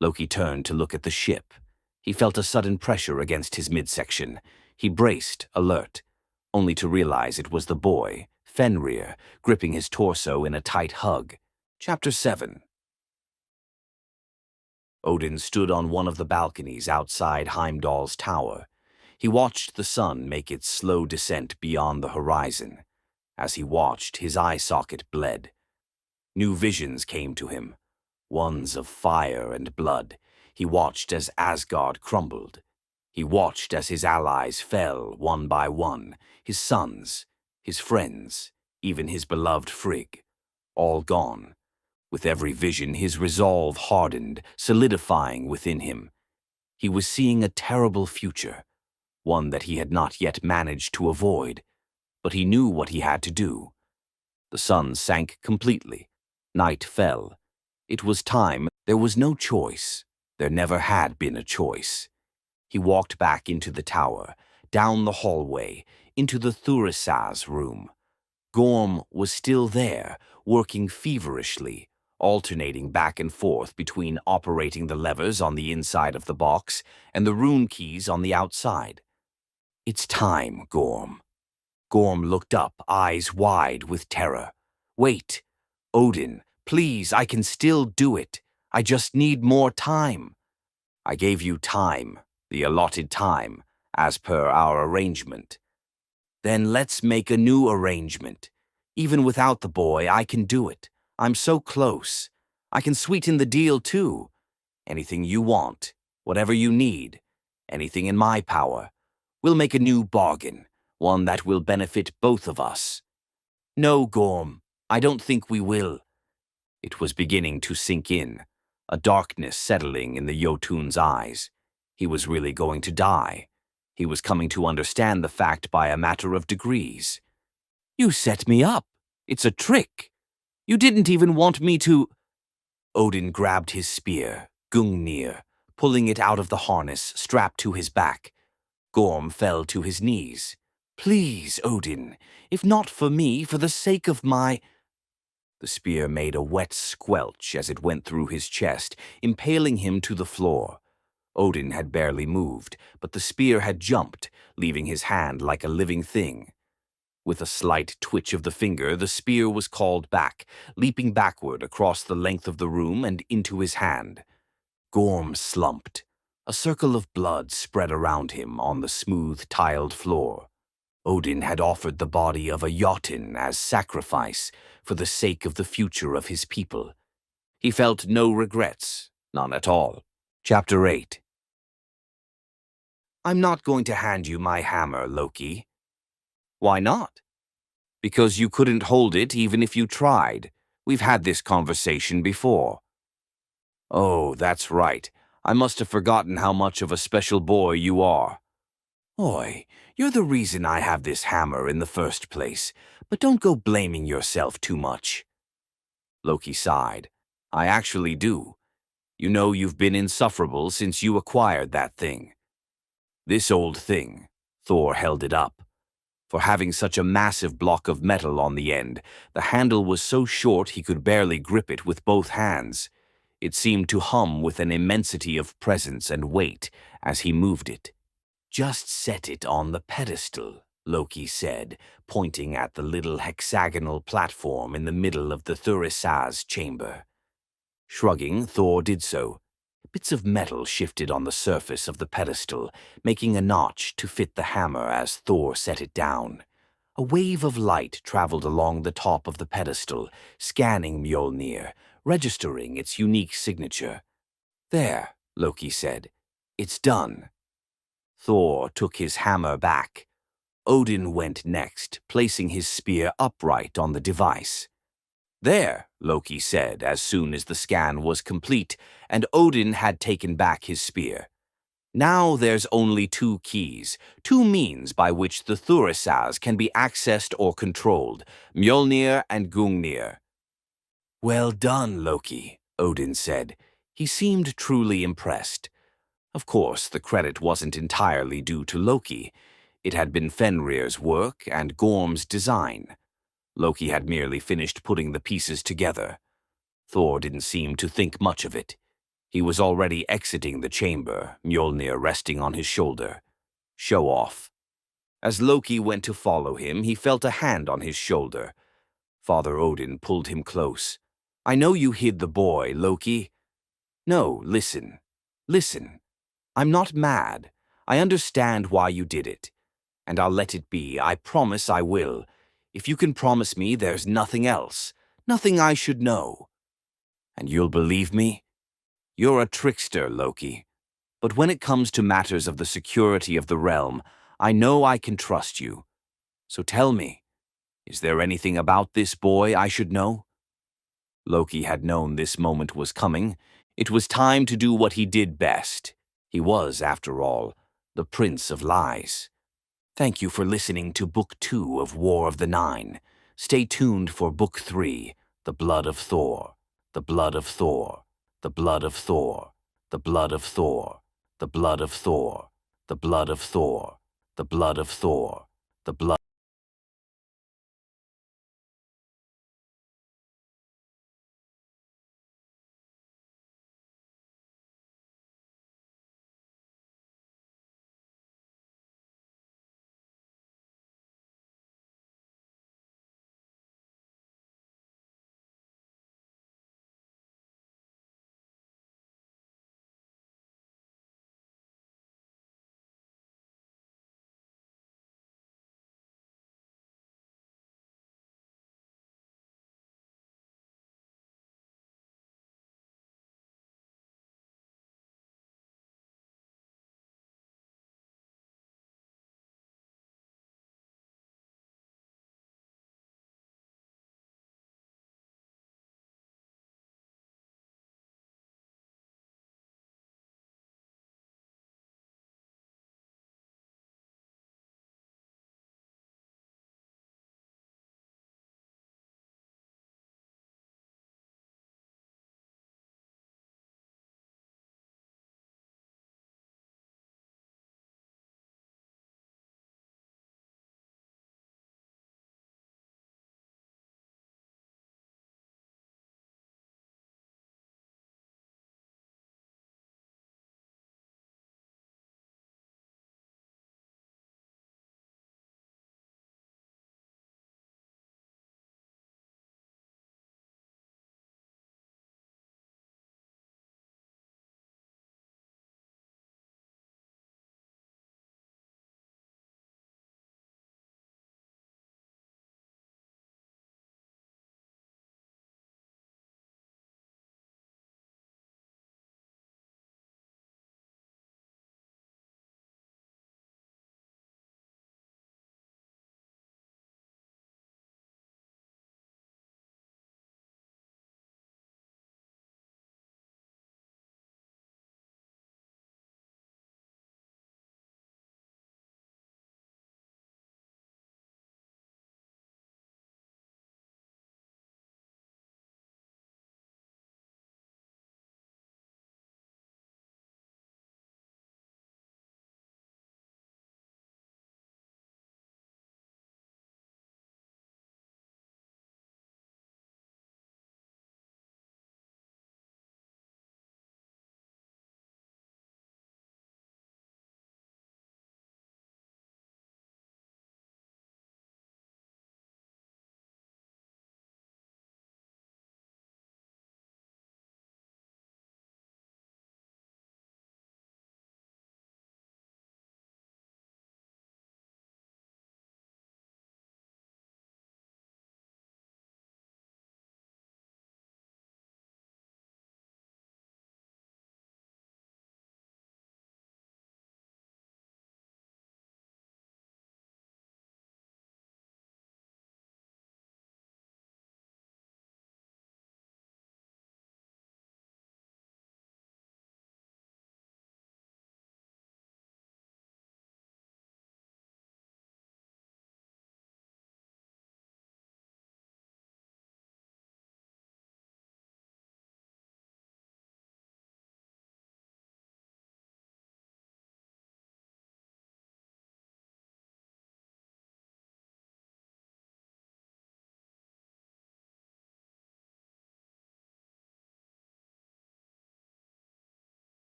Loki turned to look at the ship. He felt a sudden pressure against his midsection. He braced, alert, only to realize it was the boy, Fenrir, gripping his torso in a tight hug. Chapter 7. Odin stood on one of the balconies outside Heimdall's tower. He watched the sun make its slow descent beyond the horizon. As he watched, his eye socket bled. New visions came to him, ones of fire and blood. He watched as Asgard crumbled. He watched as his allies fell one by one, his sons, his friends, even his beloved Frigg, all gone. With every vision, his resolve hardened, solidifying within him. He was seeing a terrible future, one that he had not yet managed to avoid, but he knew what he had to do. The sun sank completely. Night fell. It was time. There was no choice. There never had been a choice. He walked back into the tower, down the hallway, into the Thurisaz room. Gorm was still there, working feverishly, alternating back and forth between operating the levers on the inside of the box and the rune keys on the outside. "It's time, Gorm." Gorm looked up, eyes wide with terror. "Wait, Odin, please, I can still do it. I just need more time." "I gave you time, the allotted time, as per our arrangement." "Then let's make a new arrangement. Even without the boy, I can do it. I'm so close. I can sweeten the deal, too. Anything you want, whatever you need, anything in my power. We'll make a new bargain, one that will benefit both of us." "No, Gorm, I don't think we will." It was beginning to sink in, a darkness settling in the Jotun's eyes. He was really going to die. He was coming to understand the fact by a matter of degrees. "You set me up. It's a trick. You didn't even want me to—" Odin grabbed his spear, Gungnir, pulling it out of the harness strapped to his back. Gorm fell to his knees. "Please, Odin, if not for me, for the sake of my—" The spear made a wet squelch as it went through his chest, impaling him to the floor. Odin had barely moved, but the spear had jumped, leaving his hand like a living thing. With a slight twitch of the finger, the spear was called back, leaping backward across the length of the room and into his hand. Gorm slumped. A circle of blood spread around him on the smooth, tiled floor. Odin had offered the body of a Jotun as sacrifice for the sake of the future of his people. He felt no regrets, none at all. Chapter 8. "I'm not going to hand you my hammer, Loki." "Why not?" "Because you couldn't hold it even if you tried. We've had this conversation before." "Oh, that's right. I must have forgotten how much of a special boy you are." "Oi, you're the reason I have this hammer in the first place, but don't go blaming yourself too much." Loki sighed. "I actually do. You know you've been insufferable since you acquired that thing." "This old thing," Thor held it up. For having such a massive block of metal on the end, the handle was so short he could barely grip it with both hands. It seemed to hum with an immensity of presence and weight as he moved it. "Just set it on the pedestal," Loki said, pointing at the little hexagonal platform in the middle of the Thurisaz chamber. Shrugging, Thor did so. Bits of metal shifted on the surface of the pedestal, making a notch to fit the hammer as Thor set it down. A wave of light traveled along the top of the pedestal, scanning Mjolnir, registering its unique signature. "There," Loki said. "It's done." Thor took his hammer back. Odin went next, placing his spear upright on the device. "There," Loki said as soon as the scan was complete, and Odin had taken back his spear. "Now there's only two keys, two means by which the Thurisaz can be accessed or controlled, Mjolnir and Gungnir." "Well done, Loki," Odin said. He seemed truly impressed. Of course, the credit wasn't entirely due to Loki. It had been Fenrir's work and Gorm's design. Loki had merely finished putting the pieces together. Thor didn't seem to think much of it. He was already exiting the chamber, Mjolnir resting on his shoulder. Show off. As Loki went to follow him, he felt a hand on his shoulder. Father Odin pulled him close. "I know you hid the boy, Loki." "No, listen. Listen. I'm not mad. I understand why you did it. And I'll let it be. I promise I will. If you can promise me there's nothing else, nothing I should know." "And you'll believe me?" "You're a trickster, Loki. But when it comes to matters of the security of the realm, I know I can trust you. So tell me, is there anything about this boy I should know?" Loki had known this moment was coming. It was time to do what he did best. He was, after all, the Prince of Lies. Thank you for listening to Book 2 of War of the Nine. Stay tuned for Book 3, The Blood of Thor. The Blood of Thor. The Blood of Thor. The Blood of Thor. The Blood of Thor. The Blood of Thor. The Blood of Thor. The Blood